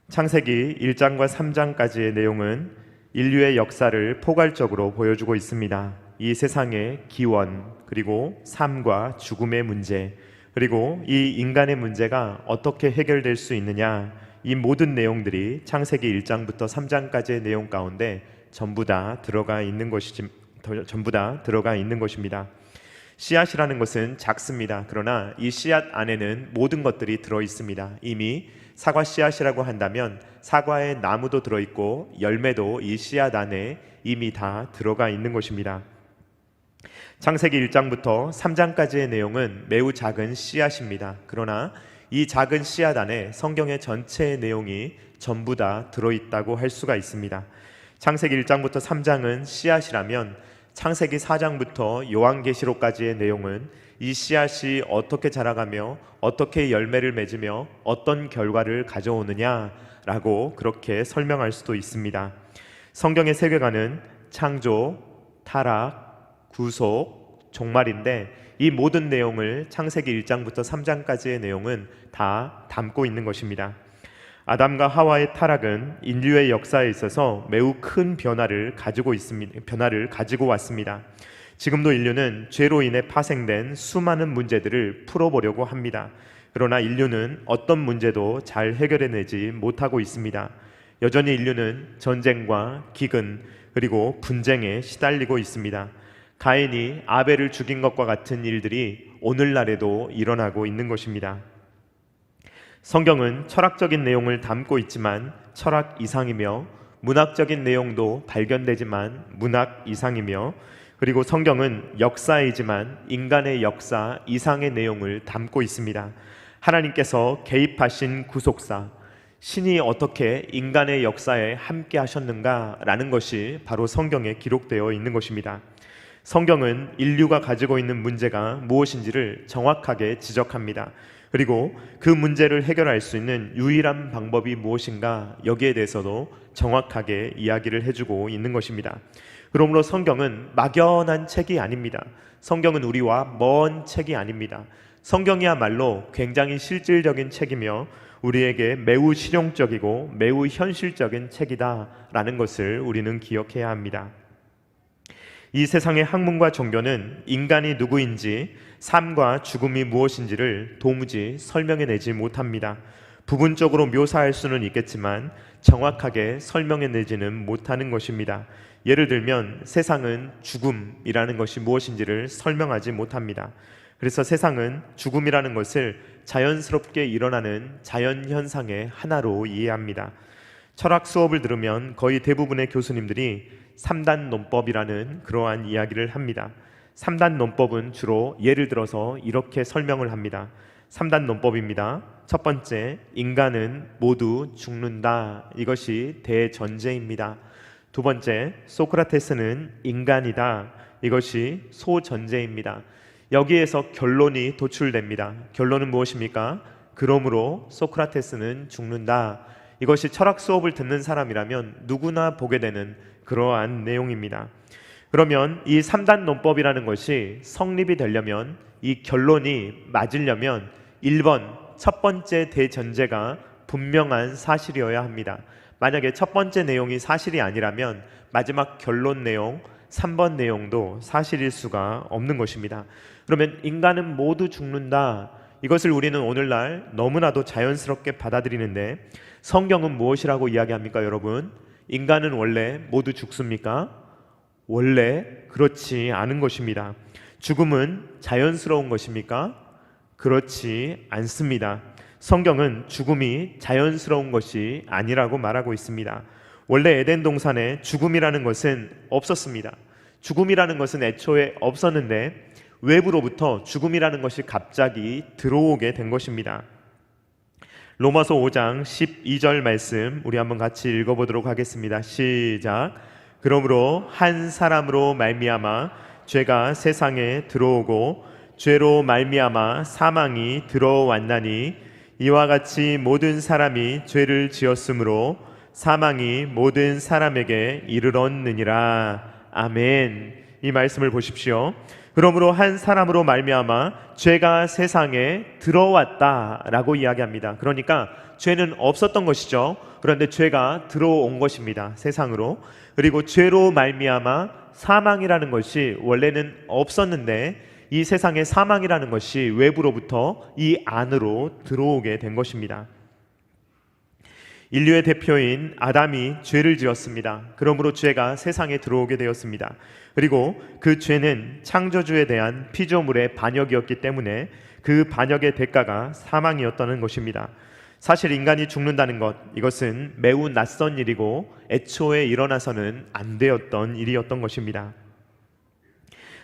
창세기 1장과 3장까지의 내용은 인류의 역사를 포괄적으로 보여주고 있습니다. 이 세상의 기원, 그리고 삶과 죽음의 문제, 그리고 이 인간의 문제가 어떻게 해결될 수 있느냐, 이 모든 내용들이 창세기 1장부터 3장까지의 내용 가운데 전부 다 들어가 있는 것입니다. 씨앗이라는 것은 작습니다. 그러나 이 씨앗 안에는 모든 것들이 들어 있습니다. 이미 사과 씨앗이라고 한다면 사과의 나무도 들어있고 열매도 이 씨앗 안에 이미 다 들어가 있는 것입니다. 창세기 1장부터 3장까지의 내용은 매우 작은 씨앗입니다. 그러나 이 작은 씨앗 안에 성경의 전체의 내용이 전부 다 들어있다고 할 수가 있습니다. 창세기 1장부터 3장은 씨앗이라면 창세기 4장부터 요한계시록까지의 내용은 이 씨앗이 어떻게 자라가며 어떻게 열매를 맺으며 어떤 결과를 가져오느냐라고 그렇게 설명할 수도 있습니다. 성경의 세계관은 창조, 타락, 구속, 종말인데 이 모든 내용을 창세기 1장부터 3장까지의 내용은 다 담고 있는 것입니다. 아담과 하와의 타락은 인류의 역사에 있어서 매우 큰 변화를 가지고 왔습니다. 지금도 인류는 죄로 인해 파생된 수많은 문제들을 풀어보려고 합니다. 그러나 인류는 어떤 문제도 잘 해결해내지 못하고 있습니다. 여전히 인류는 전쟁과 기근 그리고 분쟁에 시달리고 있습니다. 가인이 아벨을 죽인 것과 같은 일들이 오늘날에도 일어나고 있는 것입니다. 성경은 철학적인 내용을 담고 있지만 철학 이상이며, 문학적인 내용도 발견되지만 문학 이상이며, 그리고 성경은 역사이지만 인간의 역사 이상의 내용을 담고 있습니다. 하나님께서 개입하신 구속사, 신이 어떻게 인간의 역사에 함께 하셨는가라는 것이 바로 성경에 기록되어 있는 것입니다. 성경은 인류가 가지고 있는 문제가 무엇인지를 정확하게 지적합니다. 그리고 그 문제를 해결할 수 있는 유일한 방법이 무엇인가, 여기에 대해서도 정확하게 이야기를 해주고 있는 것입니다. 그러므로 성경은 막연한 책이 아닙니다. 성경은 우리와 먼 책이 아닙니다. 성경이야말로 굉장히 실질적인 책이며 우리에게 매우 실용적이고 매우 현실적인 책이다라는 것을 우리는 기억해야 합니다. 이 세상의 학문과 종교는 인간이 누구인지, 삶과 죽음이 무엇인지를 도무지 설명해내지 못합니다. 부분적으로 묘사할 수는 있겠지만 정확하게 설명해내지는 못하는 것입니다. 예를 들면 세상은 죽음이라는 것이 무엇인지를 설명하지 못합니다. 그래서 세상은 죽음이라는 것을 자연스럽게 일어나는 자연현상의 하나로 이해합니다. 철학 수업을 들으면 거의 대부분의 교수님들이 3단 논법이라는 그러한 이야기를 합니다. 3단 논법은 주로 예를 들어서 이렇게 설명을 합니다. 3단 논법입니다. 첫 번째, 인간은 모두 죽는다. 이것이 대전제입니다. 두 번째, 소크라테스는 인간이다. 이것이 소전제입니다. 여기에서 결론이 도출됩니다. 결론은 무엇입니까? 그러므로 소크라테스는 죽는다. 이것이 철학 수업을 듣는 사람이라면 누구나 보게 되는 그러한 내용입니다. 그러면 이 3단 논법이라는 것이 성립이 되려면, 이 결론이 맞으려면 1번, 첫 번째 대전제가 분명한 사실이어야 합니다. 만약에 첫 번째 내용이 사실이 아니라면 마지막 결론 내용 3번 내용도 사실일 수가 없는 것입니다. 그러면 인간은 모두 죽는다, 이것을 우리는 오늘날 너무나도 자연스럽게 받아들이는데 성경은 무엇이라고 이야기합니까, 여러분? 인간은 원래 모두 죽습니까? 원래 그렇지 않은 것입니다. 죽음은 자연스러운 것입니까? 그렇지 않습니다. 성경은 죽음이 자연스러운 것이 아니라고 말하고 있습니다. 원래 에덴 동산에 죽음이라는 것은 없었습니다. 죽음이라는 것은 애초에 없었는데 외부로부터 죽음이라는 것이 갑자기 들어오게 된 것입니다. 로마서 5장 12절 말씀 우리 한번 같이 읽어보도록 하겠습니다. 시작. 그러므로 한 사람으로 말미암아 죄가 세상에 들어오고 죄로 말미암아 사망이 들어왔나니 이와 같이 모든 사람이 죄를 지었으므로 사망이 모든 사람에게 이르렀느니라. 아멘. 이 말씀을 보십시오. 그러므로 한 사람으로 말미암아 죄가 세상에 들어왔다라고 이야기합니다. 그러니까 죄는 없었던 것이죠. 그런데 죄가 들어온 것입니다, 세상으로. 그리고 죄로 말미암아 사망이라는 것이 원래는 없었는데 이 세상에 사망이라는 것이 외부로부터 이 안으로 들어오게 된 것입니다. 인류의 대표인 아담이 죄를 지었습니다. 그러므로 죄가 세상에 들어오게 되었습니다. 그리고 그 죄는 창조주에 대한 피조물의 반역이었기 때문에 그 반역의 대가가 사망이었다는 것입니다. 사실 인간이 죽는다는 것, 이것은 매우 낯선 일이고 애초에 일어나서는 안 되었던 일이었던 것입니다.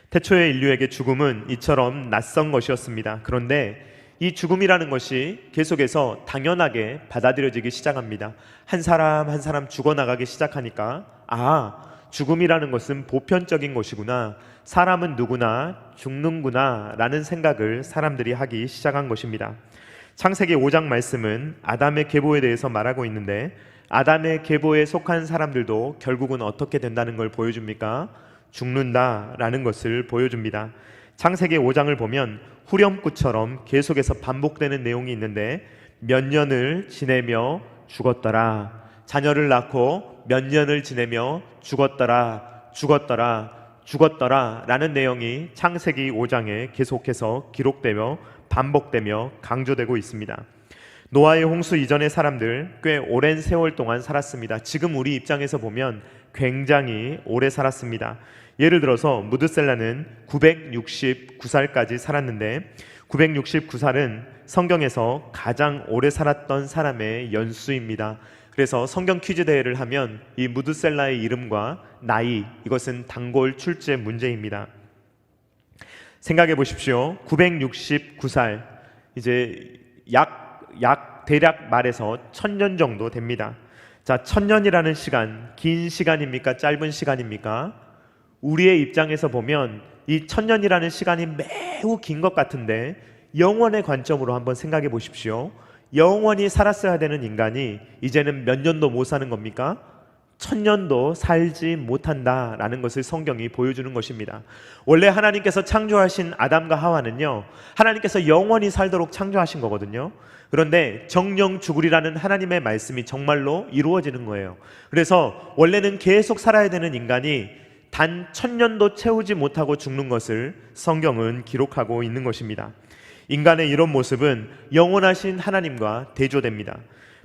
태초의 인류에게 죽음은 이처럼 낯선 것이었습니다. 그런데 이 죽음이라는 것이 계속해서 당연하게 받아들여지기 시작합니다. 한 사람 한 사람 죽어나가기 시작하니까 죽음이라는 것은 보편적인 것이구나, 사람은 누구나 죽는구나 라는 생각을 사람들이 하기 시작한 것입니다. 창세기 5장 말씀은 아담의 계보에 대해서 말하고 있는데 아담의 계보에 속한 사람들도 결국은 어떻게 된다는 걸 보여줍니까? 죽는다라는 것을 보여줍니다. 창세기 5장을 보면 후렴구처럼 계속해서 반복되는 내용이 있는데 몇 년을 지내며 죽었더라, 자녀를 낳고 몇 년을 지내며 죽었더라, 죽었더라, 죽었더라 라는 내용이 창세기 5장에 계속해서 기록되며 반복되며 강조되고 있습니다. 노아의 홍수 이전의 사람들 꽤 오랜 세월 동안 살았습니다. 지금 우리 입장에서 보면 굉장히 오래 살았습니다. 예를 들어서 무드셀라는 969살까지 살았는데 969살은 성경에서 가장 오래 살았던 사람의 연수입니다. 그래서 성경 퀴즈 대회를 하면 이 무드셀라의 이름과 나이, 이것은 단골 출제 문제입니다. 생각해 보십시오. 969살, 이제 대략 말해서 1000년 정도 됩니다. 자, 1000년이라는 시간, 긴 시간입니까? 짧은 시간입니까? 우리의 입장에서 보면 이 1000년이라는 시간이 매우 긴 것 같은데 영원의 관점으로 한번 생각해 보십시오. 영원히 살았어야 되는 인간이 이제는 몇 년도 못 사는 겁니까? 1000년도 살지 못한다라는 것을 성경이 보여주는 것입니다. 원래 하나님께서 창조하신 아담과 하와는요, 하나님께서 영원히 살도록 창조하신 거거든요. 그런데 정령 죽으리라는 하나님의 말씀이 정말로 이루어지는 거예요. 그래서 원래는 계속 살아야 되는 인간이 단 1000년도 채우지 못하고 죽는 것을 성경은 기록하고 있는 것입니다. 인간의 이런 모습은 영원하신 하나님과 대조됩니다.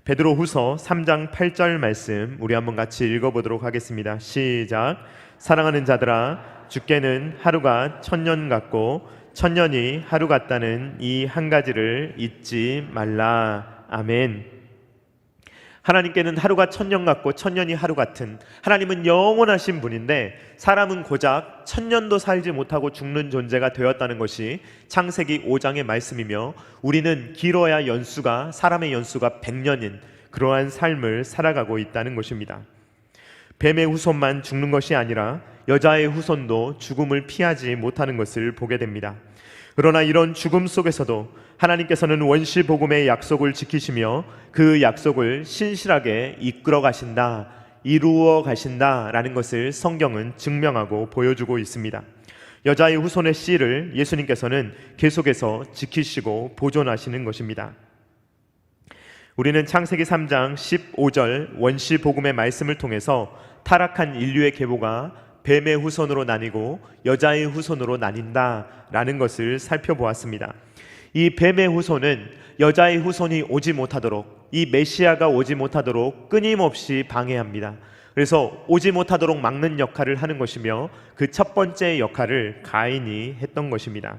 베드로후서 3장 8절 말씀 우리 한번 같이 읽어보도록 하겠습니다. 시작. 사랑하는 자들아, 주께는 하루가 1000년 같고 1000년이 하루 같다는 이 한 가지를 잊지 말라. 아멘. 하나님께는 하루가 1000년 같고 1000년이 하루 같은, 하나님은 영원하신 분인데 사람은 고작 1000년도 살지 못하고 죽는 존재가 되었다는 것이 창세기 5장의 말씀이며 우리는 길어야 사람의 연수가 100년인 그러한 삶을 살아가고 있다는 것입니다. 뱀의 후손만 죽는 것이 아니라 여자의 후손도 죽음을 피하지 못하는 것을 보게 됩니다. 그러나 이런 죽음 속에서도 하나님께서는 원시 복음의 약속을 지키시며 그 약속을 신실하게 이끌어 가신다, 이루어 가신다라는 것을 성경은 증명하고 보여주고 있습니다. 여자의 후손의 씨를 예수님께서는 계속해서 지키시고 보존하시는 것입니다. 우리는 창세기 3장 15절 원시 복음의 말씀을 통해서 타락한 인류의 계보가 뱀의 후손으로 나뉘고 여자의 후손으로 나뉜다라는 것을 살펴보았습니다. 이 뱀의 후손은 여자의 후손이 오지 못하도록, 이 메시아가 오지 못하도록 끊임없이 방해합니다. 그래서 오지 못하도록 막는 역할을 하는 것이며 그 첫 번째 역할을 가인이 했던 것입니다.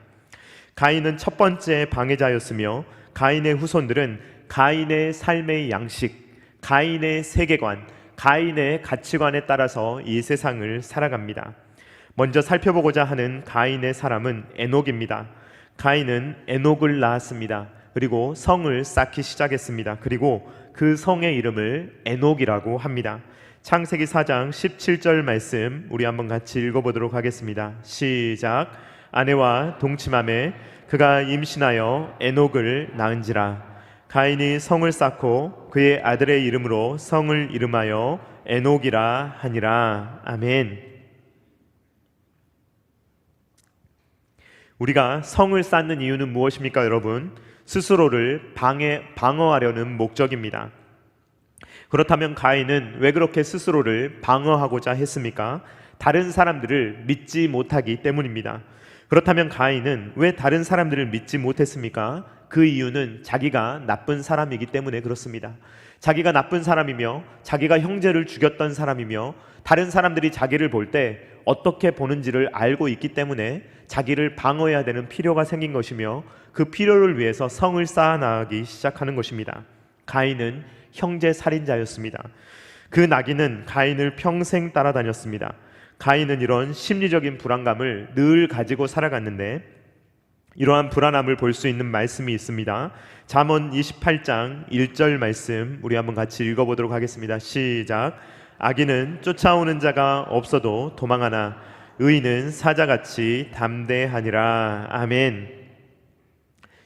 가인은 첫 번째 방해자였으며 가인의 후손들은 가인의 삶의 양식, 가인의 세계관, 가인의 가치관에 따라서 이 세상을 살아갑니다. 먼저 살펴보고자 하는 가인의 사람은 에녹입니다. 가인은 에녹을 낳았습니다. 그리고 성을 쌓기 시작했습니다. 그리고 그 성의 이름을 에녹이라고 합니다. 창세기 4장 17절 말씀 우리 한번 같이 읽어보도록 하겠습니다. 시작. 아내와 동침함에 그가 임신하여 에녹을 낳은지라. 가인이 성을 쌓고 그의 아들의 이름으로 성을 이름하여 에녹이라 하니라. 아멘. 우리가 성을 쌓는 이유는 무엇입니까, 여러분? 스스로를 방어하려는 목적입니다. 그렇다면 가인은 왜 그렇게 스스로를 방어하고자 했습니까? 다른 사람들을 믿지 못하기 때문입니다. 그렇다면 가인은 왜 다른 사람들을 믿지 못했습니까? 그 이유는 자기가 나쁜 사람이기 때문에 그렇습니다. 자기가 나쁜 사람이며 자기가 형제를 죽였던 사람이며 다른 사람들이 자기를 볼 때 어떻게 보는지를 알고 있기 때문에 자기를 방어해야 되는 필요가 생긴 것이며 그 필요를 위해서 성을 쌓아나가기 시작하는 것입니다. 가인은 형제 살인자였습니다. 그 나귀는 가인을 평생 따라다녔습니다. 가인은 이런 심리적인 불안감을 늘 가지고 살아갔는데 이러한 불안함을 볼 수 있는 말씀이 있습니다. 잠언 28장 1절 말씀 우리 한번 같이 읽어보도록 하겠습니다. 시작. 악인은 쫓아오는 자가 없어도 도망하나 의인은 사자같이 담대하니라. 아멘.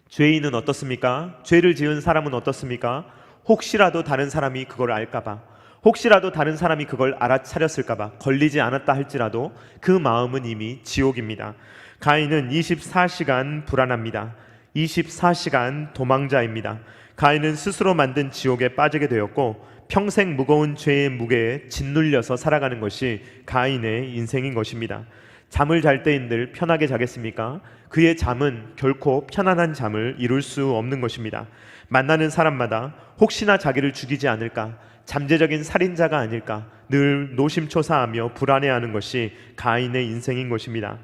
죄인은 어떻습니까? 죄를 지은 사람은 어떻습니까? 혹시라도 다른 사람이 그걸 알까봐, 혹시라도 다른 사람이 그걸 알아차렸을까봐, 걸리지 않았다 할지라도 그 마음은 이미 지옥입니다. 가인은 24시간 불안합니다. 24시간 도망자입니다. 가인은 스스로 만든 지옥에 빠지게 되었고 평생 무거운 죄의 무게에 짓눌려서 살아가는 것이 가인의 인생인 것입니다. 잠을 잘 때인들 편하게 자겠습니까? 그의 잠은 결코 편안한 잠을 이룰 수 없는 것입니다. 만나는 사람마다 혹시나 자기를 죽이지 않을까, 잠재적인 살인자가 아닐까 늘 노심초사하며 불안해하는 것이 가인의 인생인 것입니다.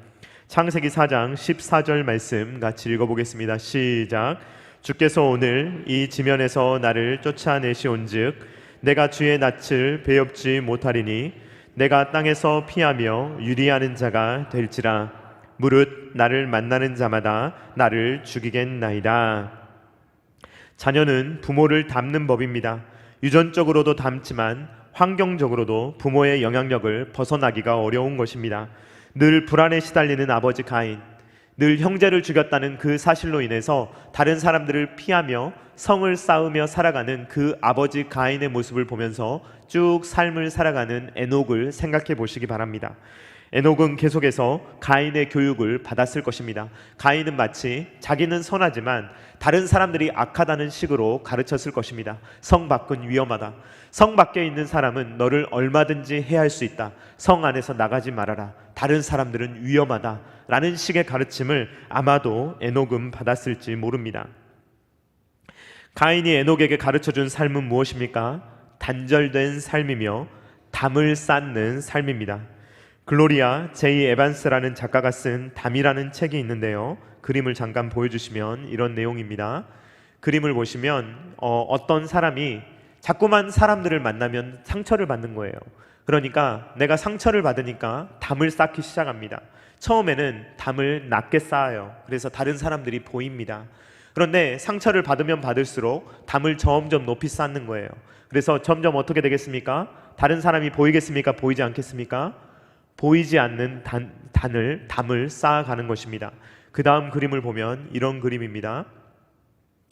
창세기 4장 14절 말씀 같이 읽어보겠습니다. 시작. 주께서 오늘 이 지면에서 나를 쫓아내시온즉 내가 주의 낯을 배웁지 못하리니 내가 땅에서 피하며 유리하는 자가 될지라. 무릇 나를 만나는 자마다 나를 죽이겠나이다. 자녀는 부모를 닮는 법입니다. 유전적으로도 닮지만 환경적으로도 부모의 영향력을 벗어나기가 어려운 것입니다. 늘 불안에 시달리는 아버지 가인, 늘 형제를 죽였다는 그 사실로 인해서 다른 사람들을 피하며 성을 쌓으며 살아가는 그 아버지 가인의 모습을 보면서 쭉 삶을 살아가는 에녹을 생각해 보시기 바랍니다. 에녹은 계속해서 가인의 교육을 받았을 것입니다. 가인은 마치 자기는 선하지만 다른 사람들이 악하다는 식으로 가르쳤을 것입니다. 성 밖은 위험하다. 성 밖에 있는 사람은 너를 얼마든지 해할 수 있다. 성 안에서 나가지 말아라. 다른 사람들은 위험하다. 라는 식의 가르침을 아마도 에녹은 받았을지 모릅니다. 가인이 에녹에게 가르쳐준 삶은 무엇입니까? 단절된 삶이며 담을 쌓는 삶입니다. 글로리아 제이 에반스라는 작가가 쓴 담이라는 책이 있는데요. 그림을 잠깐 보여주시면 이런 내용입니다. 그림을 보시면 어떤 사람이 자꾸만 사람들을 만나면 상처를 받는 거예요. 그러니까 내가 상처를 받으니까 담을 쌓기 시작합니다. 처음에는 담을 낮게 쌓아요. 그래서 다른 사람들이 보입니다. 그런데 상처를 받으면 받을수록 담을 점점 높이 쌓는 거예요. 그래서 점점 어떻게 되겠습니까? 다른 사람이 보이겠습니까? 보이지 않겠습니까? 보이지 않는 담을 쌓아가는 것입니다. 그 다음 그림을 보면 이런 그림입니다.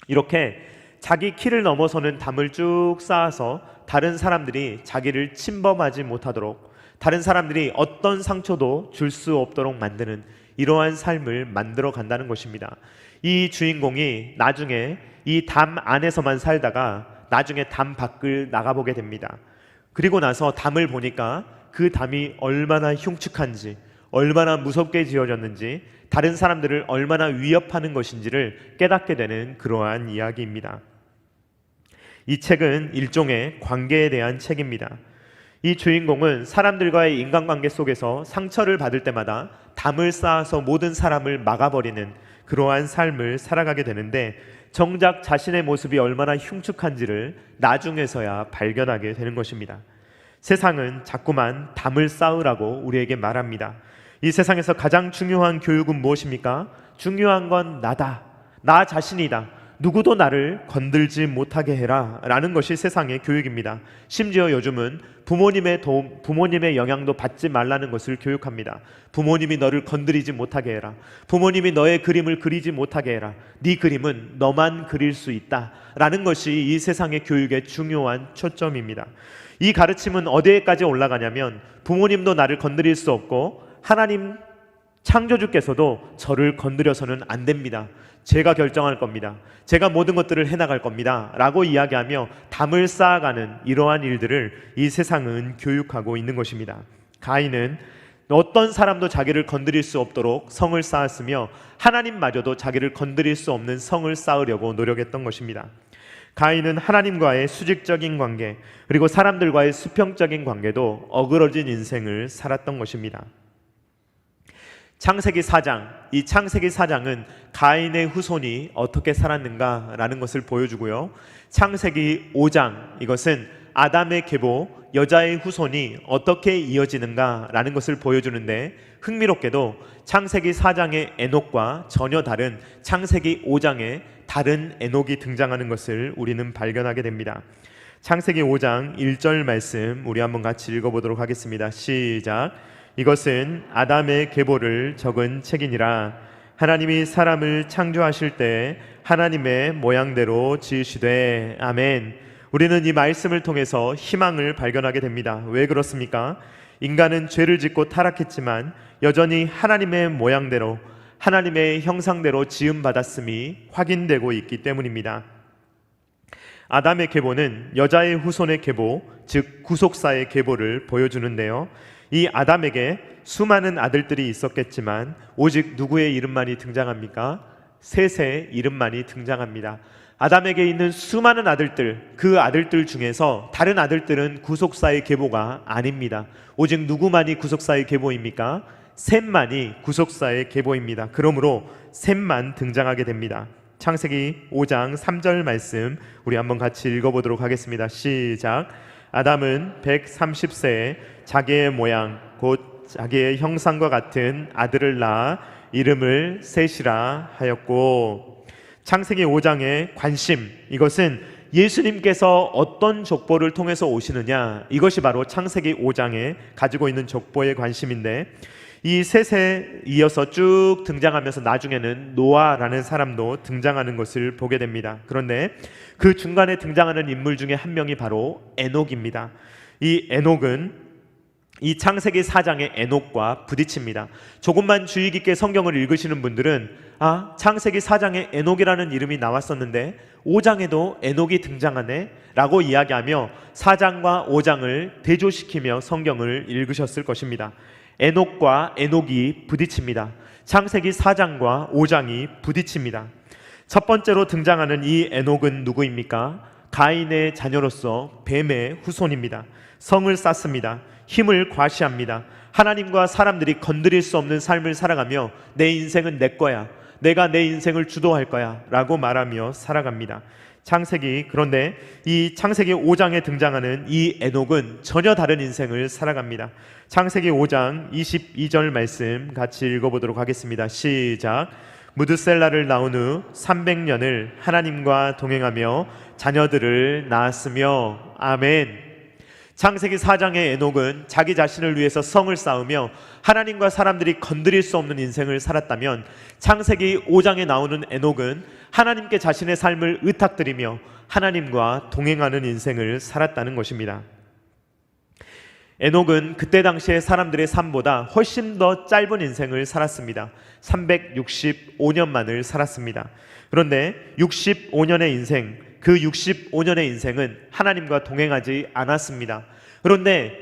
이렇게 자기 키를 넘어서는 담을 쭉 쌓아서 다른 사람들이 자기를 침범하지 못하도록, 다른 사람들이 어떤 상처도 줄 수 없도록 만드는 이러한 삶을 만들어 간다는 것입니다. 이 주인공이 나중에 이 담 안에서만 살다가 나중에 담 밖을 나가보게 됩니다. 그리고 나서 담을 보니까 그 담이 얼마나 흉측한지, 얼마나 무섭게 지어졌는지, 다른 사람들을 얼마나 위협하는 것인지를 깨닫게 되는 그러한 이야기입니다. 이 책은 일종의 관계에 대한 책입니다. 이 주인공은 사람들과의 인간관계 속에서 상처를 받을 때마다 담을 쌓아서 모든 사람을 막아버리는 그러한 삶을 살아가게 되는데, 정작 자신의 모습이 얼마나 흉측한지를 나중에서야 발견하게 되는 것입니다. 세상은 자꾸만 담을 쌓으라고 우리에게 말합니다. 이 세상에서 가장 중요한 교육은 무엇입니까? 중요한 건 나다. 나 자신이다. 누구도 나를 건들지 못하게 해라 라는 것이 세상의 교육입니다. 심지어 요즘은 부모님의 영향도 받지 말라는 것을 교육합니다. 부모님이 너를 건드리지 못하게 해라. 부모님이 너의 그림을 그리지 못하게 해라. 네 그림은 너만 그릴 수 있다 라는 것이 이 세상의 교육의 중요한 초점입니다. 이 가르침은 어디에까지 올라가냐면 부모님도 나를 건드릴 수 없고 하나님 창조주께서도 저를 건드려서는 안 됩니다. 제가 결정할 겁니다. 제가 모든 것들을 해나갈 겁니다. 라고 이야기하며 담을 쌓아가는 이러한 일들을 이 세상은 교육하고 있는 것입니다. 가인은 어떤 사람도 자기를 건드릴 수 없도록 성을 쌓았으며 하나님마저도 자기를 건드릴 수 없는 성을 쌓으려고 노력했던 것입니다. 가인은 하나님과의 수직적인 관계, 그리고 사람들과의 수평적인 관계도 어그러진 인생을 살았던 것입니다. 창세기 4장, 이 창세기 4장은 가인의 후손이 어떻게 살았는가라는 것을 보여주고요. 창세기 5장, 이것은 아담의 계보, 여자의 후손이 어떻게 이어지는가라는 것을 보여주는데, 흥미롭게도 창세기 4장의 에녹과 전혀 다른 창세기 5장의 다른 에녹이 등장하는 것을 우리는 발견하게 됩니다. 창세기 5장 1절 말씀 우리 한번 같이 읽어보도록 하겠습니다. 시작. 이것은 아담의 계보를 적은 책이니라. 하나님이 사람을 창조하실 때 하나님의 모양대로 지으시되. 아멘. 우리는 이 말씀을 통해서 희망을 발견하게 됩니다. 왜 그렇습니까? 인간은 죄를 짓고 타락했지만 여전히 하나님의 모양대로, 하나님의 형상대로 지음받았음이 확인되고 있기 때문입니다. 아담의 계보는 여자의 후손의 계보, 즉 구속사의 계보를 보여주는데요. 이 아담에게 수많은 아들들이 있었겠지만 오직 누구의 이름만이 등장합니까? 셋의 이름만이 등장합니다. 아담에게 있는 수많은 아들들, 그 아들들 중에서 다른 아들들은 구속사의 계보가 아닙니다. 오직 누구만이 구속사의 계보입니까? 셋만이 구속사의 계보입니다. 그러므로 셋만 등장하게 됩니다. 창세기 5장 3절 말씀 우리 한번 같이 읽어보도록 하겠습니다. 시작. 아담은 130세에 자기의 모양 곧 자기의 형상과 같은 아들을 낳아 이름을 셋이라 하였고, 창세기 5장의 관심, 이것은 예수님께서 어떤 족보를 통해서 오시느냐, 이것이 바로 창세기 5장에 가지고 있는 족보의 관심인데, 이 셋에 이어서 쭉 등장하면서 나중에는 노아라는 사람도 등장하는 것을 보게 됩니다. 그런데 그 중간에 등장하는 인물 중에 한 명이 바로 에녹입니다. 이 에녹은 이 창세기 4장의 에녹과 부딪힙니다. 조금만 주의 깊게 성경을 읽으시는 분들은 창세기 4장에 에녹이라는 이름이 나왔었는데 5장에도 에녹이 등장하네 라고 이야기하며 4장과 5장을 대조시키며 성경을 읽으셨을 것입니다. 에녹과 에녹이 부딪힙니다. 창세기 4장과 5장이 부딪힙니다. 첫 번째로 등장하는 이 에녹은 누구입니까? 가인의 자녀로서 뱀의 후손입니다. 성을 쌓습니다. 힘을 과시합니다. 하나님과 사람들이 건드릴 수 없는 삶을 살아가며 내 인생은 내 거야, 내가 내 인생을 주도할 거야 라고 말하며 살아갑니다. 그런데 이 창세기 5장에 등장하는 이 에녹은 전혀 다른 인생을 살아갑니다. 창세기 5장 22절 말씀 같이 읽어보도록 하겠습니다. 시작. 무드셀라를 낳은 후 300년을 하나님과 동행하며 자녀들을 낳았으며. 아멘. 창세기 4장의 에녹은 자기 자신을 위해서 성을 쌓으며 하나님과 사람들이 건드릴 수 없는 인생을 살았다면, 창세기 5장에 나오는 에녹은 하나님께 자신의 삶을 의탁드리며 하나님과 동행하는 인생을 살았다는 것입니다. 에녹은 그때 당시의 사람들의 삶보다 훨씬 더 짧은 인생을 살았습니다. 365년만을 살았습니다. 그런데 65년의 인생, 그 65년의 인생은 하나님과 동행하지 않았습니다. 그런데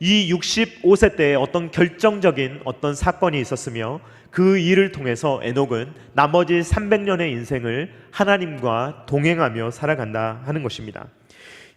이 65세 때에 어떤 결정적인 어떤 사건이 있었으며 그 일을 통해서 에녹은 나머지 300년의 인생을 하나님과 동행하며 살아간다 하는 것입니다.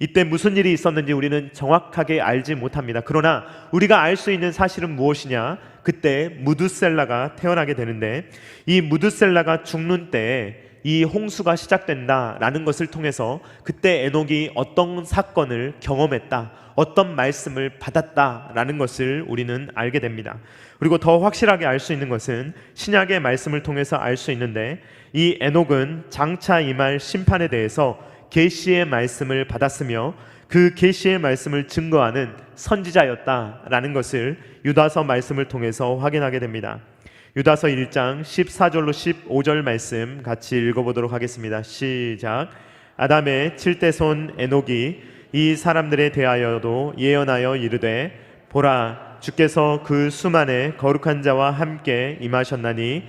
이때 무슨 일이 있었는지 우리는 정확하게 알지 못합니다. 그러나 우리가 알 수 있는 사실은 무엇이냐? 그때 무드셀라가 태어나게 되는데, 이 무드셀라가 죽는 때에 이 홍수가 시작된다라는 것을 통해서 그때 에녹이 어떤 사건을 경험했다, 어떤 말씀을 받았다라는 것을 우리는 알게 됩니다. 그리고 더 확실하게 알 수 있는 것은 신약의 말씀을 통해서 알 수 있는데, 이 에녹은 장차 임할 심판에 대해서 계시의 말씀을 받았으며 그 계시의 말씀을 증거하는 선지자였다라는 것을 유다서 말씀을 통해서 확인하게 됩니다. 유다서 1장 14절로 15절 말씀 같이 읽어보도록 하겠습니다. 시작. 아담의 7대 손 에녹이 이 사람들에 대하여도 예언하여 이르되, 보라, 주께서 그 수만의 거룩한 자와 함께 임하셨나니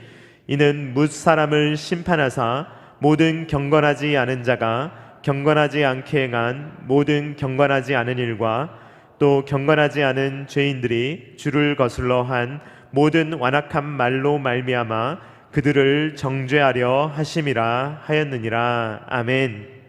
이는 뭇 사람을 심판하사 모든 경건하지 않은 자가 경건하지 않게 행한 모든 경건하지 않은 일과 또 경건하지 않은 죄인들이 주를 거슬러 한 모든 완악한 말로 말미암아 그들을 정죄하려 하심이라 하였느니라. 아멘.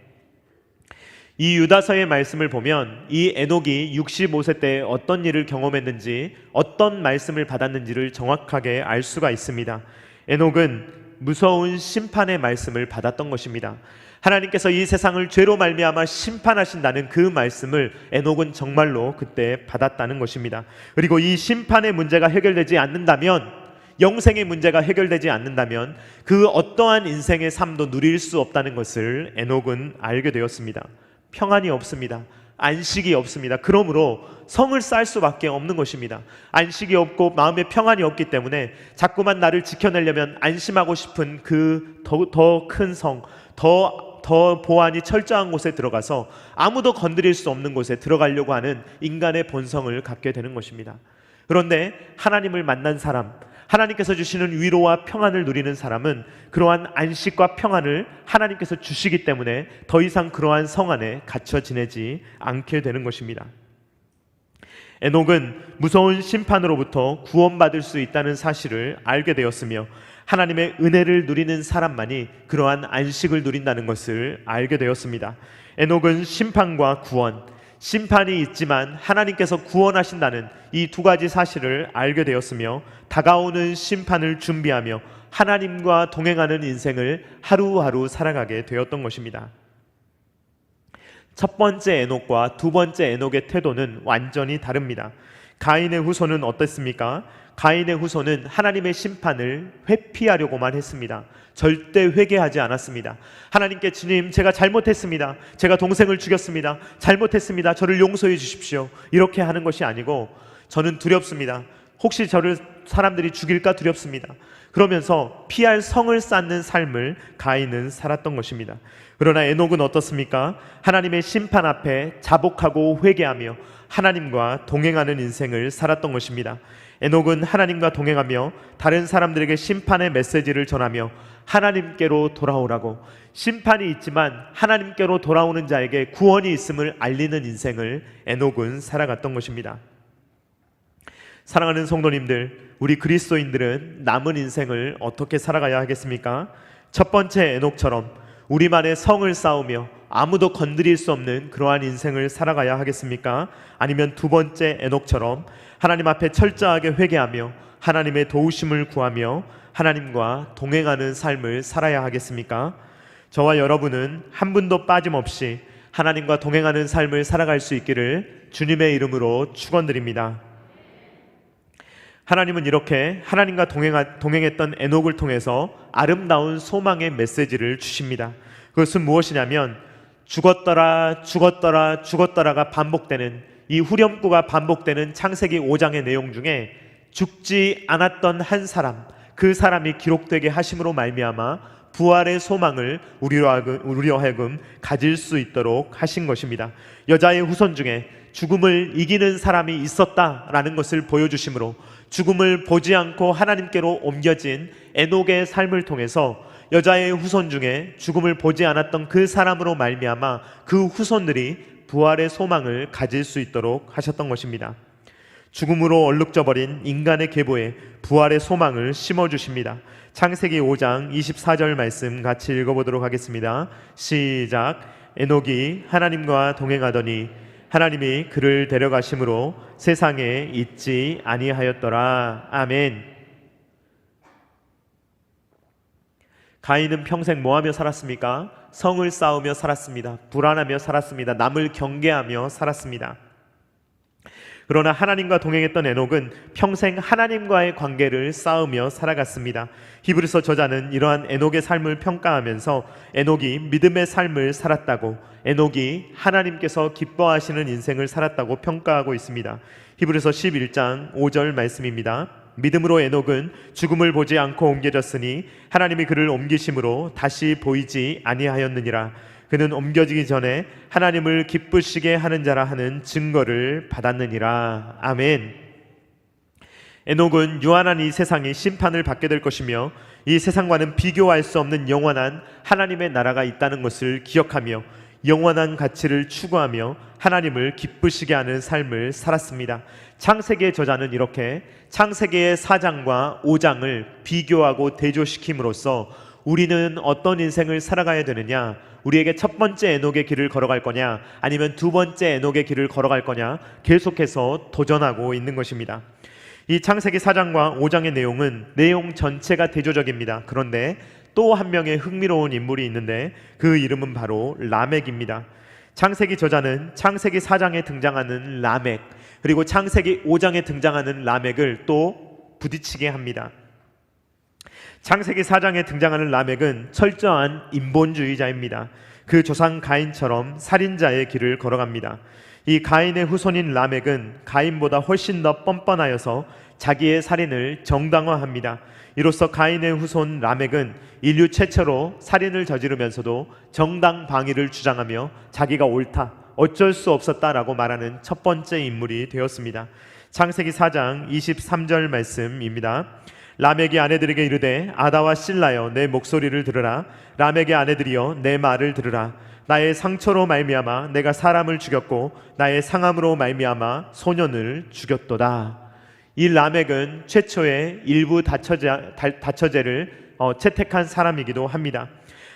이 유다서의 말씀을 보면 이 에녹이 65세 때 어떤 일을 경험했는지 어떤 말씀을 받았는지를 정확하게 알 수가 있습니다. 에녹은 무서운 심판의 말씀을 받았던 것입니다. 하나님께서 이 세상을 죄로 말미암아 심판하신다는 그 말씀을 에녹은 정말로 그때 받았다는 것입니다. 그리고 이 심판의 문제가 해결되지 않는다면, 영생의 문제가 해결되지 않는다면 그 어떠한 인생의 삶도 누릴 수 없다는 것을 에녹은 알게 되었습니다. 평안이 없습니다. 안식이 없습니다. 그러므로 성을 쌓을 수밖에 없는 것입니다. 안식이 없고 마음에 평안이 없기 때문에 자꾸만 나를 지켜내려면 안심하고 싶은 그 더 큰 성, 더 보안이 철저한 곳에 들어가서 아무도 건드릴 수 없는 곳에 들어가려고 하는 인간의 본성을 갖게 되는 것입니다. 그런데 하나님을 만난 사람, 하나님께서 주시는 위로와 평안을 누리는 사람은 그러한 안식과 평안을 하나님께서 주시기 때문에 더 이상 그러한 성 안에 갇혀 지내지 않게 되는 것입니다. 에녹은 무서운 심판으로부터 구원받을 수 있다는 사실을 알게 되었으며 하나님의 은혜를 누리는 사람만이 그러한 안식을 누린다는 것을 알게 되었습니다. 에녹은 심판과 구원, 심판이 있지만 하나님께서 구원하신다는 이 두 가지 사실을 알게 되었으며 다가오는 심판을 준비하며 하나님과 동행하는 인생을 하루하루 살아가게 되었던 것입니다. 첫 번째 에녹과 두 번째 에녹의 태도는 완전히 다릅니다. 가인의 후손은 어땠습니까? 가인의 후손은 하나님의 심판을 회피하려고만 했습니다. 절대 회개하지 않았습니다. 하나님께 주님, 제가 잘못했습니다. 제가 동생을 죽였습니다. 잘못했습니다. 저를 용서해 주십시오. 이렇게 하는 것이 아니고 저는 두렵습니다. 혹시 저를 사람들이 죽일까 두렵습니다. 그러면서 피할 성을 쌓는 삶을 가인은 살았던 것입니다. 그러나 에녹은 어떻습니까? 하나님의 심판 앞에 자복하고 회개하며 하나님과 동행하는 인생을 살았던 것입니다. 에녹은 하나님과 동행하며 다른 사람들에게 심판의 메시지를 전하며 하나님께로 돌아오라고, 심판이 있지만 하나님께로 돌아오는 자에게 구원이 있음을 알리는 인생을 에녹은 살아갔던 것입니다. 사랑하는 성도님들, 우리 그리스도인들은 남은 인생을 어떻게 살아가야 하겠습니까? 첫 번째 에녹처럼 우리만의 성을 쌓으며 아무도 건드릴 수 없는 그러한 인생을 살아가야 하겠습니까? 아니면 두 번째 에녹처럼 하나님 앞에 철저하게 회개하며 하나님의 도우심을 구하며 하나님과 동행하는 삶을 살아야 하겠습니까? 저와 여러분은 한 분도 빠짐없이 하나님과 동행하는 삶을 살아갈 수 있기를 주님의 이름으로 축원드립니다. 하나님은 이렇게 하나님과 동행했던 에녹을 통해서 아름다운 소망의 메시지를 주십니다. 그것은 무엇이냐면 죽었더라 죽었더라 죽었더라가 반복되는, 이 후렴구가 반복되는 창세기 5장의 내용 중에 죽지 않았던 한 사람, 그 사람이 기록되게 하심으로 말미암아 부활의 소망을 우리로 하여금 가질 수 있도록 하신 것입니다. 여자의 후손 중에 죽음을 이기는 사람이 있었다라는 것을 보여주심으로 죽음을 보지 않고 하나님께로 옮겨진 에녹의 삶을 통해서 여자의 후손 중에 죽음을 보지 않았던 그 사람으로 말미암아 그 후손들이 부활의 소망을 가질 수 있도록 하셨던 것입니다. 죽음으로 얼룩져버린 인간의 계보에 부활의 소망을 심어주십니다. 창세기 5장 24절 말씀 같이 읽어보도록 하겠습니다. 시작. 에녹이 하나님과 동행하더니 하나님이 그를 데려가심으로 세상에 있지 아니하였더라. 아멘. 가인은 평생 뭐하며 살았습니까? 성을 쌓으며 살았습니다. 불안하며 살았습니다. 남을 경계하며 살았습니다. 그러나 하나님과 동행했던 에녹은 평생 하나님과의 관계를 쌓으며 살아갔습니다. 히브리서 저자는 이러한 에녹의 삶을 평가하면서 에녹이 믿음의 삶을 살았다고, 에녹이 하나님께서 기뻐하시는 인생을 살았다고 평가하고 있습니다. 히브리서 11장 5절 말씀입니다. 믿음으로 에녹은 죽음을 보지 않고 옮겨졌으니 하나님이 그를 옮기심으로 다시 보이지 아니하였느니라. 그는 옮겨지기 전에 하나님을 기쁘시게 하는 자라 하는 증거를 받았느니라. 아멘. 에녹은 유한한 이 세상이 심판을 받게 될 것이며 이 세상과는 비교할 수 없는 영원한 하나님의 나라가 있다는 것을 기억하며 영원한 가치를 추구하며 하나님을 기쁘시게 하는 삶을 살았습니다. 창세기의 저자는 이렇게 창세기의 4장과 5장을 비교하고 대조시킴으로써 우리는 어떤 인생을 살아가야 되느냐, 우리에게 첫 번째 에녹의 길을 걸어갈 거냐 아니면 두 번째 에녹의 길을 걸어갈 거냐 계속해서 도전하고 있는 것입니다. 이 창세기 4장과 5장의 내용은 내용 전체가 대조적입니다. 그런데 또 한 명의 흥미로운 인물이 있는데 그 이름은 바로 라멕입니다. 창세기 저자는 창세기 4장에 등장하는 라멕 그리고 창세기 5장에 등장하는 라멕을 또 부딪히게 합니다. 창세기 4장에 등장하는 라멕은 철저한 인본주의자입니다. 그 조상 가인처럼 살인자의 길을 걸어갑니다. 이 가인의 후손인 라멕은 가인보다 훨씬 더 뻔뻔하여서 자기의 살인을 정당화합니다. 이로써 가인의 후손 라멕은 인류 최초로 살인을 저지르면서도 정당 방위를 주장하며 자기가 옳다, 어쩔 수 없었다라고 말하는 첫 번째 인물이 되었습니다. 창세기 4장 23절 말씀입니다. 라멕이 아내들에게 이르되 아다와 실라여 내 목소리를 들으라. 라멕의 아내들이여 내 말을 들으라. 나의 상처로 말미암아 내가 사람을 죽였고 나의 상함으로 말미암아 소년을 죽였도다. 이 라멕은 최초의 일부 다처제를 채택한 사람이기도 합니다.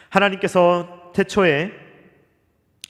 하나님께서 태초에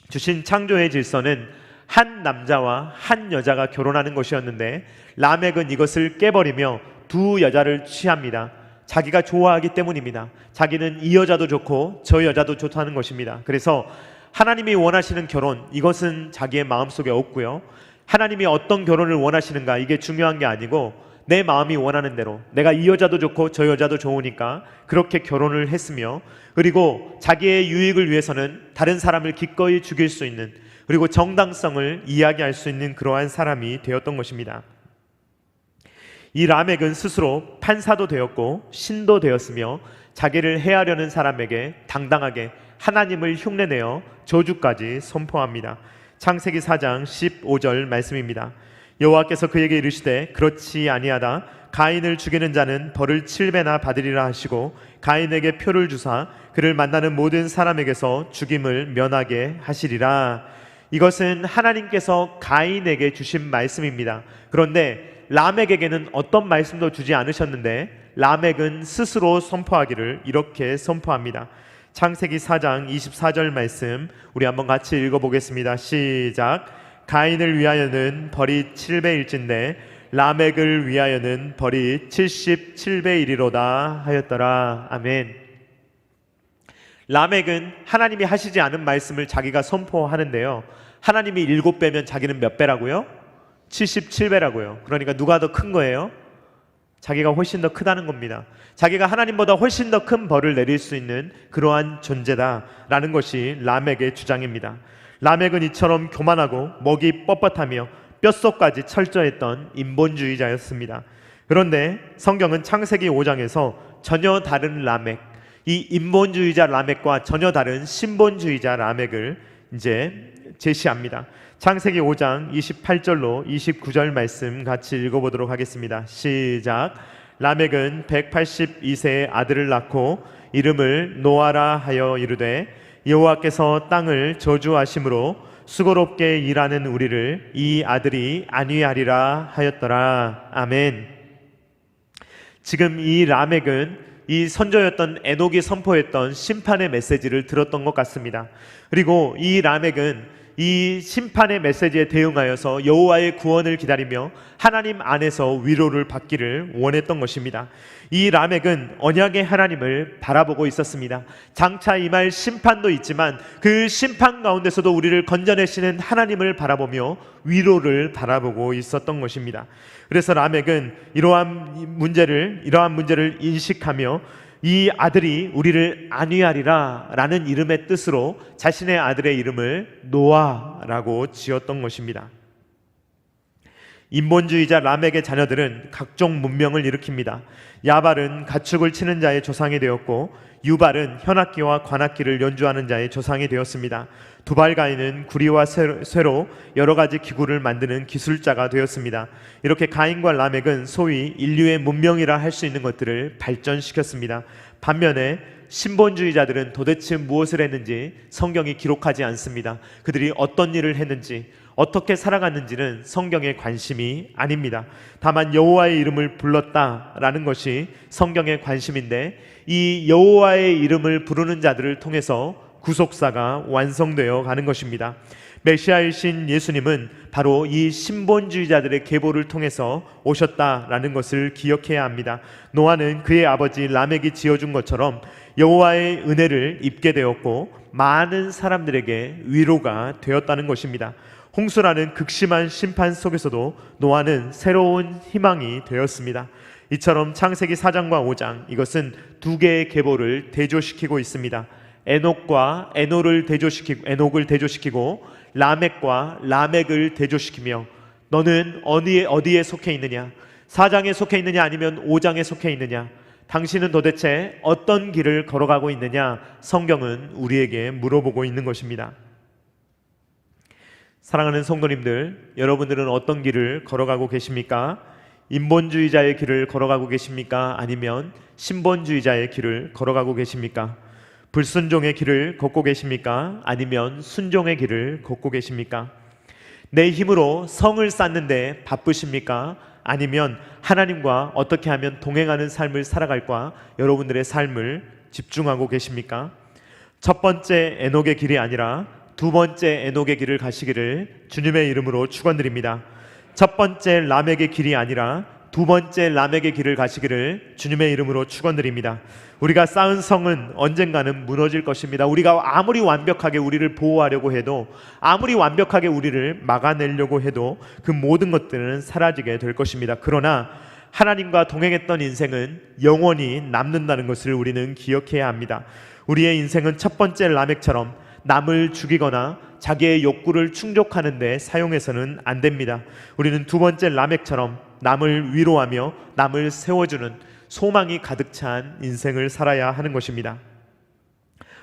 주신 창조의 질서는 한 남자와 한 여자가 결혼하는 것이었는데 라멕은 이것을 깨버리며 두 여자를 취합니다. 자기가 좋아하기 때문입니다. 자기는 이 여자도 좋고 저 여자도 좋다는 것입니다. 그래서 하나님이 원하시는 결혼, 이것은 자기의 마음속에 없고요. 하나님이 어떤 결혼을 원하시는가, 이게 중요한 게 아니고 내 마음이 원하는 대로 내가 이 여자도 좋고 저 여자도 좋으니까 그렇게 결혼을 했으며, 그리고 자기의 유익을 위해서는 다른 사람을 기꺼이 죽일 수 있는, 그리고 정당성을 이야기할 수 있는 그러한 사람이 되었던 것입니다. 이 라멕은 스스로 판사도 되었고 신도 되었으며 자기를 해하려는 사람에게 당당하게 하나님을 흉내내어 저주까지 선포합니다. 창세기 4장 15절 말씀입니다. 여호와께서 그에게 이르시되 그렇지 아니하다. 가인을 죽이는 자는 벌을 7배나 받으리라 하시고 가인에게 표를 주사 그를 만나는 모든 사람에게서 죽임을 면하게 하시리라. 이것은 하나님께서 가인에게 주신 말씀입니다. 그런데 라멕에게는 어떤 말씀도 주지 않으셨는데 라멕은 스스로 선포하기를 이렇게 선포합니다. 창세기 4장 24절 말씀 우리 한번 같이 읽어보겠습니다. 시작. 가인을 위하여는 벌이 7배일진데 라멕을 위하여는 벌이 77배이리로다 하였더라. 아멘. 라멕은 하나님이 하시지 않은 말씀을 자기가 선포하는데요, 하나님이 7배면 자기는 몇 배라고요? 77배라고요. 그러니까 누가 더 큰 거예요? 자기가 훨씬 더 크다는 겁니다. 자기가 하나님보다 훨씬 더 큰 벌을 내릴 수 있는 그러한 존재다라는 것이 라멕의 주장입니다. 라멕은 이처럼 교만하고 목이 뻣뻣하며 뼛속까지 철저했던 인본주의자였습니다. 그런데 성경은 창세기 5장에서 전혀 다른 라멕, 이 인본주의자 라멕과 전혀 다른 신본주의자 라멕을 이제 제시합니다. 창세기 5장 28절로 29절 말씀 같이 읽어보도록 하겠습니다. 시작. 라멕은 182세의 아들을 낳고 이름을 노아라 하여 이르되 여호와께서 땅을 저주하심으로 수고롭게 일하는 우리를 이 아들이 안위하리라 하였더라. 아멘. 지금 이 라멕은 이 선조였던 에녹이 선포했던 심판의 메시지를 들었던 것 같습니다. 그리고 이 라멕은 이 심판의 메시지에 대응하여서 여호와의 구원을 기다리며 하나님 안에서 위로를 받기를 원했던 것입니다. 이 라멕은 언약의 하나님을 바라보고 있었습니다. 장차 임할 심판도 있지만 그 심판 가운데서도 우리를 건져내시는 하나님을 바라보며 위로를 바라보고 있었던 것입니다. 그래서 라멕은 이러한 문제를 인식하며 이 아들이 우리를 안위하리라 라는 이름의 뜻으로 자신의 아들의 이름을 노아라고 지었던 것입니다. 인본주의자 람եկ의 자녀들은 각종 문명을 일으킵니다. 야발은 가축을 치는 자의 조상이 되었고 유발은 현악기와 관악기를 연주하는 자의 조상이 되었습니다. 두발가인은 구리와 쇠로 여러 가지 기구를 만드는 기술자가 되었습니다. 이렇게 가인과 람եկ은 소위 인류의 문명이라 할 수 있는 것들을 발전시켰습니다. 반면에 신본주의자들은 도대체 무엇을 했는지 성경이 기록하지 않습니다. 그들이 어떤 일을 했는지 어떻게 살아갔는지는 성경의 관심이 아닙니다. 다만 여호와의 이름을 불렀다라는 것이 성경의 관심인데, 이 여호와의 이름을 부르는 자들을 통해서 구속사가 완성되어 가는 것입니다. 메시아이신 예수님은 바로 이 신본주의자들의 계보를 통해서 오셨다라는 것을 기억해야 합니다. 노아는 그의 아버지 람եկ이 지어준 것처럼 여호와의 은혜를 입게 되었고 많은 사람들에게 위로가 되었다는 것입니다. 홍수라는 극심한 심판 속에서도 노아는 새로운 희망이 되었습니다. 이처럼 창세기 4장과 5장, 이것은 두 개의 계보를 대조시키고 있습니다. 에녹을 대조시키고 라멕과 라멕을 대조시키며, 너는 어디에 속해 있느냐? 4장에 속해 있느냐 아니면 5장에 속해 있느냐? 당신은 도대체 어떤 길을 걸어가고 있느냐? 성경은 우리에게 물어보고 있는 것입니다. 사랑하는 성도님들, 여러분들은 어떤 길을 걸어가고 계십니까? 인본주의자의 길을 걸어가고 계십니까? 아니면 신본주의자의 길을 걸어가고 계십니까? 불순종의 길을 걷고 계십니까? 아니면 순종의 길을 걷고 계십니까? 내 힘으로 성을 쌓는데 바쁘십니까? 아니면 하나님과 어떻게 하면 동행하는 삶을 살아갈까 여러분들의 삶을 집중하고 계십니까? 첫 번째 에녹의 길이 아니라 두 번째 에녹의 길을 가시기를 주님의 이름으로 축원드립니다. 첫 번째 람եկ의 길이 아니라 두 번째 람եկ의 길을 가시기를 주님의 이름으로 축원드립니다. 우리가 쌓은 성은 언젠가는 무너질 것입니다. 우리가 아무리 완벽하게 우리를 보호하려고 해도, 아무리 완벽하게 우리를 막아내려고 해도 그 모든 것들은 사라지게 될 것입니다. 그러나 하나님과 동행했던 인생은 영원히 남는다는 것을 우리는 기억해야 합니다. 우리의 인생은 첫 번째 람եկ처럼 남을 죽이거나 자기의 욕구를 충족하는 데 사용해서는 안 됩니다. 우리는 두 번째 람եկ처럼 남을 위로하며 남을 세워주는 소망이 가득 찬 인생을 살아야 하는 것입니다.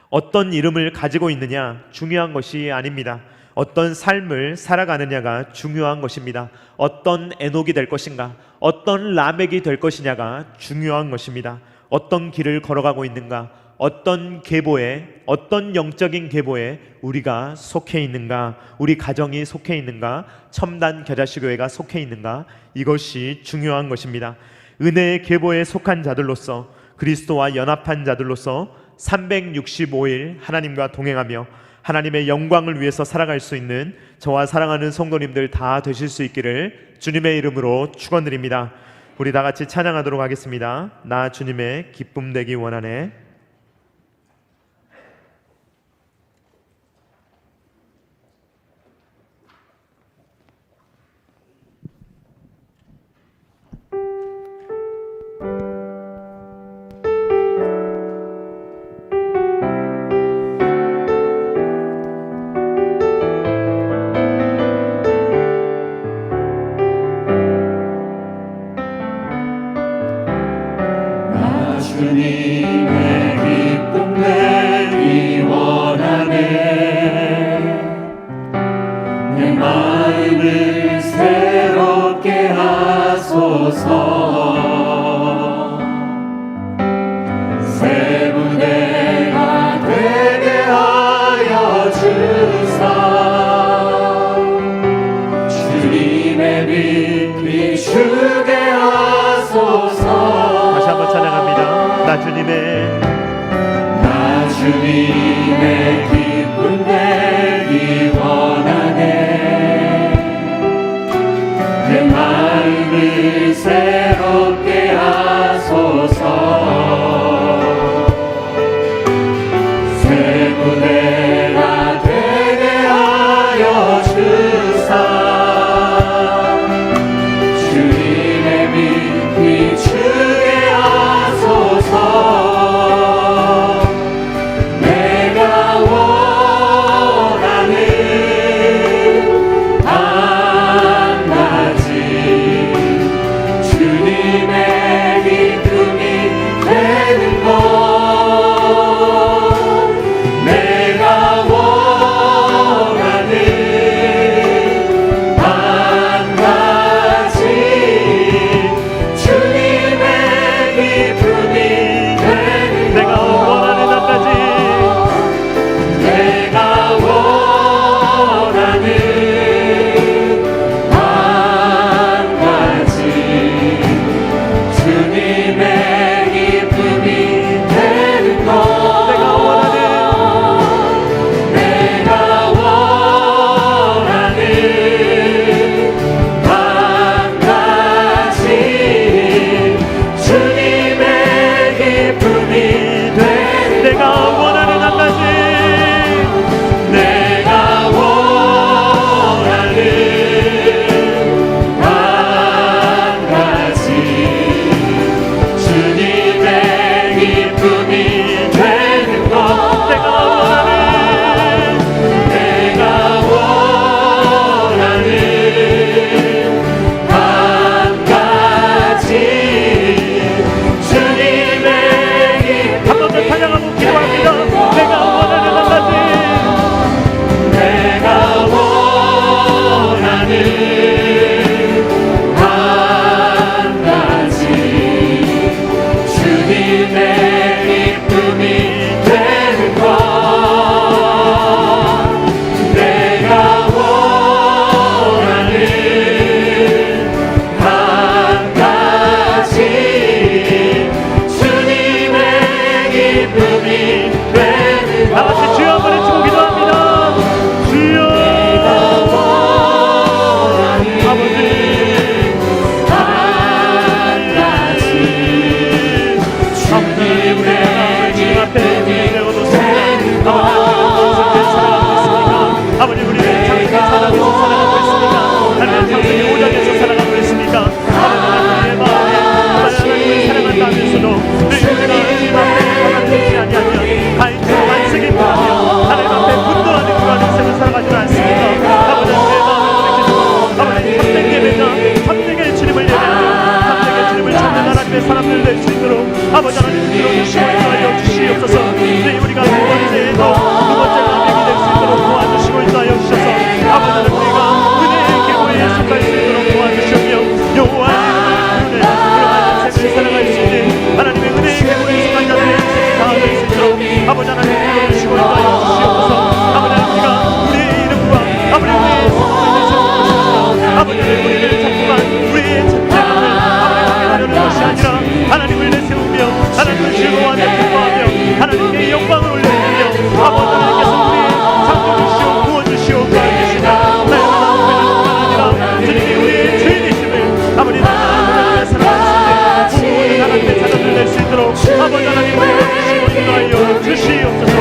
어떤 이름을 가지고 있느냐 중요한 것이 아닙니다. 어떤 삶을 살아가느냐가 중요한 것입니다. 어떤 에녹이 될 것인가, 어떤 람եկ이 될 것이냐가 중요한 것입니다. 어떤 길을 걸어가고 있는가, 어떤 계보에, 어떤 영적인 계보에 우리가 속해 있는가, 우리 가정이 속해 있는가, 첨단 겨자씨교회가 속해 있는가, 이것이 중요한 것입니다. 은혜의 계보에 속한 자들로서, 그리스도와 연합한 자들로서 365일 하나님과 동행하며 하나님의 영광을 위해서 살아갈 수 있는 저와 사랑하는 성도님들 다 되실 수 있기를 주님의 이름으로 축원드립니다. 우리 다 같이 찬양하도록 하겠습니다. 나 주님의 기쁨 되기 원하네. 주님의 기쁨 되기 원하네. 내 마음을 새롭게 하소서. 새 부대가 되게 하여 주사. 주님의 빛 비추게 하소서. 다시 한번 찬양합니다. 나 주님의 기쁨 되기 원하네. 내 마음을 새롭게 하소서. 새 부대가 되게 하여 주사. 주님의 빛 비추게 하소서. 내가 약속할 수 있도록 도와주시며 여호와의 이름을 부르는 그러한 인생을 살아갈 수 있는 하나님의 은혜의 계보에 속한 자들의 인생이 다 될 수 있도록 아버지 하나님 불러주시고 인도하여 주시옵소서. 아버지 하나님과 우리의 이름과 아버지 우리의 성공을 아버지 하나님 우리를 자꾸만 우리의 존재감을 아버지 하려는 것이 아니라 하나님을 내세우며 하나님을 즐거워하며 기뻐하며 하나님께 영광을 올려드리며 아버지 하나님께서 우리의 창조주시오 구원주시오 구원주시나 나의 주님이 우리의 죄인이심을 아버지 하나님을 사랑하시는데 모든 하나님의 자녀들 낼 수 있도록 아버지 하나님 불러주시고 인도하여 주시옵소서.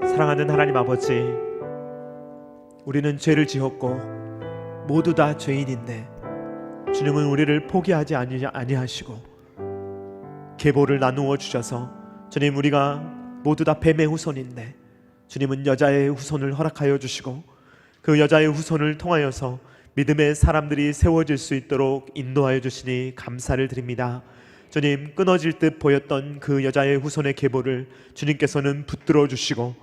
사랑하는 하나님 아버지, 우리는 죄를 지었고 모두 다 죄인인데 주님은 우리를 포기하지 아니하시고 계보를 나누어 주셔서 주님 우리가 모두 다 뱀의 후손인데 주님은 여자의 후손을 허락하여 주시고 그 여자의 후손을 통하여서 믿음의 사람들이 세워질 수 있도록 인도하여 주시니 감사를 드립니다. 주님 끊어질 듯 보였던 그 여자의 후손의 계보를 주님께서는 붙들어 주시고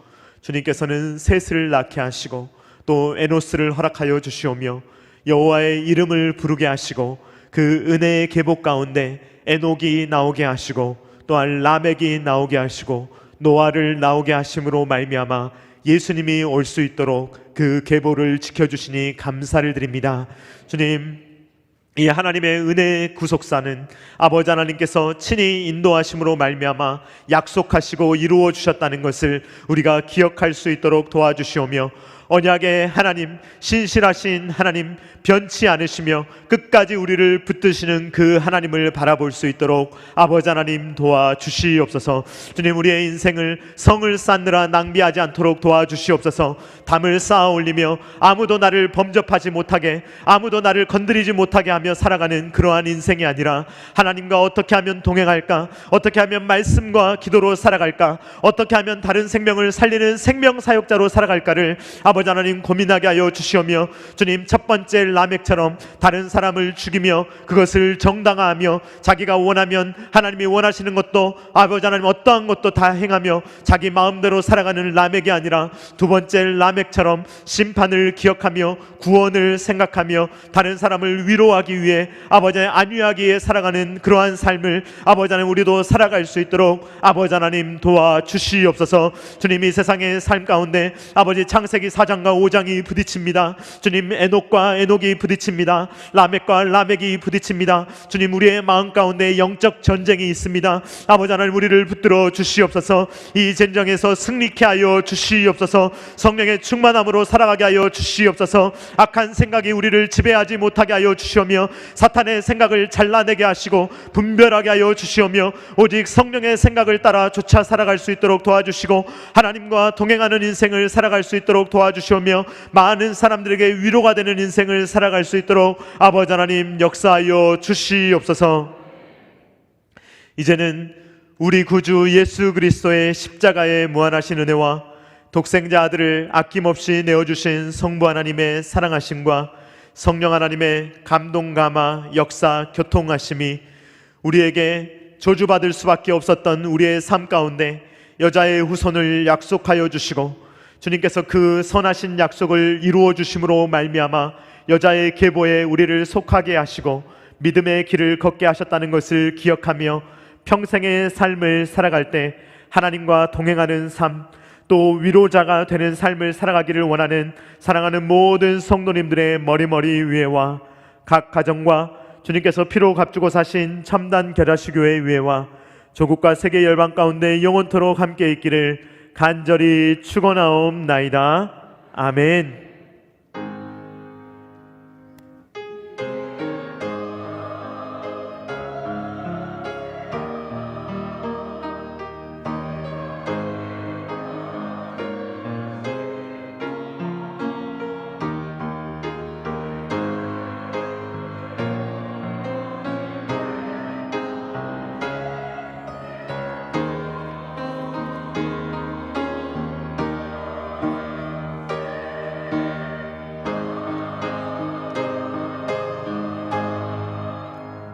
주님께서는 셋을 낳게 하시고 또 에노스를 허락하여 주시오며 여호와의 이름을 부르게 하시고 그 은혜의 계보 가운데 에녹이 나오게 하시고 또한 라멕이 나오게 하시고 노아를 나오게 하심으로 말미암아 예수님이 올 수 있도록 그 계보를 지켜주시니 감사를 드립니다. 주님, 이 하나님의 은혜의 구속사는 아버지 하나님께서 친히 인도하심으로 말미암아 약속하시고 이루어 주셨다는 것을 우리가 기억할 수 있도록 도와주시오며 언약의 하나님, 신실하신 하나님, 변치 않으시며 끝까지 우리를 붙드시는 그 하나님을 바라볼 수 있도록 아버지 하나님 도와주시옵소서. 주님, 우리의 인생을 성을 쌓느라 낭비하지 않도록 도와주시옵소서. 담을 쌓아 올리며 아무도 나를 범접하지 못하게, 아무도 나를 건드리지 못하게 하며 살아가는 그러한 인생이 아니라 하나님과 어떻게 하면 동행할까, 어떻게 하면 말씀과 기도로 살아갈까, 어떻게 하면 다른 생명을 살리는 생명사역자로 살아갈까를 아버지 하나님 고민하게 하여 주시오며 주님, 첫 번째 라멕처럼 다른 사람을 죽이며 그것을 정당화하며 자기가 원하면 하나님이 원하시는 것도 아버지 하나님 어떠한 것도 다 행하며 자기 마음대로 살아가는 라멕이 아니라 두 번째 라멕처럼 심판을 기억하며 구원을 생각하며 다른 사람을 위로하기 위해 아버지 하나님 안위하기 위해 살아가는 그러한 삶을 아버지 하나님 우리도 살아갈 수 있도록 아버지 하나님 도와주시옵소서. 주님, 이 세상의 삶 가운데 아버지 창세기 4장과 5장이 부딪힙니다. 주님, 에녹과 에녹이 부딪힙니다. 라멕과 라멕이 부딪힙니다. 주님, 우리의 마음 가운데 영적 전쟁이 있습니다. 아버지 하나님 우리를 붙들어 주시옵소서. 이 전쟁에서 승리케 하여 주시옵소서. 성령의 충만함으로 살아가게 하여 주시옵소서. 악한 생각이 우리를 지배하지 못하게 하여 주시오며 사탄의 생각을 잘라내게 하시고 분별하게 하여 주시오며 오직 성령의 생각을 따라 쫓아 살아갈 수 있도록 도와주시고 하나님과 동행하는 인생을 살아갈 수 있도록 도와주시오며 많은 사람들에게 위로가 되는 인생을 살아갈 수 있도록 아버지 하나님 역사하여 주시옵소서. 이제는 우리 구주 예수 그리스도의 십자가의 무한하신 은혜와 독생자 아들을 아낌없이 내어주신 성부 하나님의 사랑하심과 성령 하나님의 감동 감화 역사 교통하심이 우리에게 저주받을 수밖에 없었던 우리의 삶 가운데 여자의 후손을 약속하여 주시고 주님께서 그 선하신 약속을 이루어 주심으로 말미암아 여자의 계보에 우리를 속하게 하시고 믿음의 길을 걷게 하셨다는 것을 기억하며 평생의 삶을 살아갈 때 하나님과 동행하는 삶, 또 위로자가 되는 삶을 살아가기를 원하는 사랑하는 모든 성도님들의 머리머리 위에와 각 가정과 주님께서 피로 값주고 사신 첨단 계라시교회 위에와 조국과 세계 열방 가운데 영원토록 함께 있기를 간절히 축원하옵나이다. 아멘.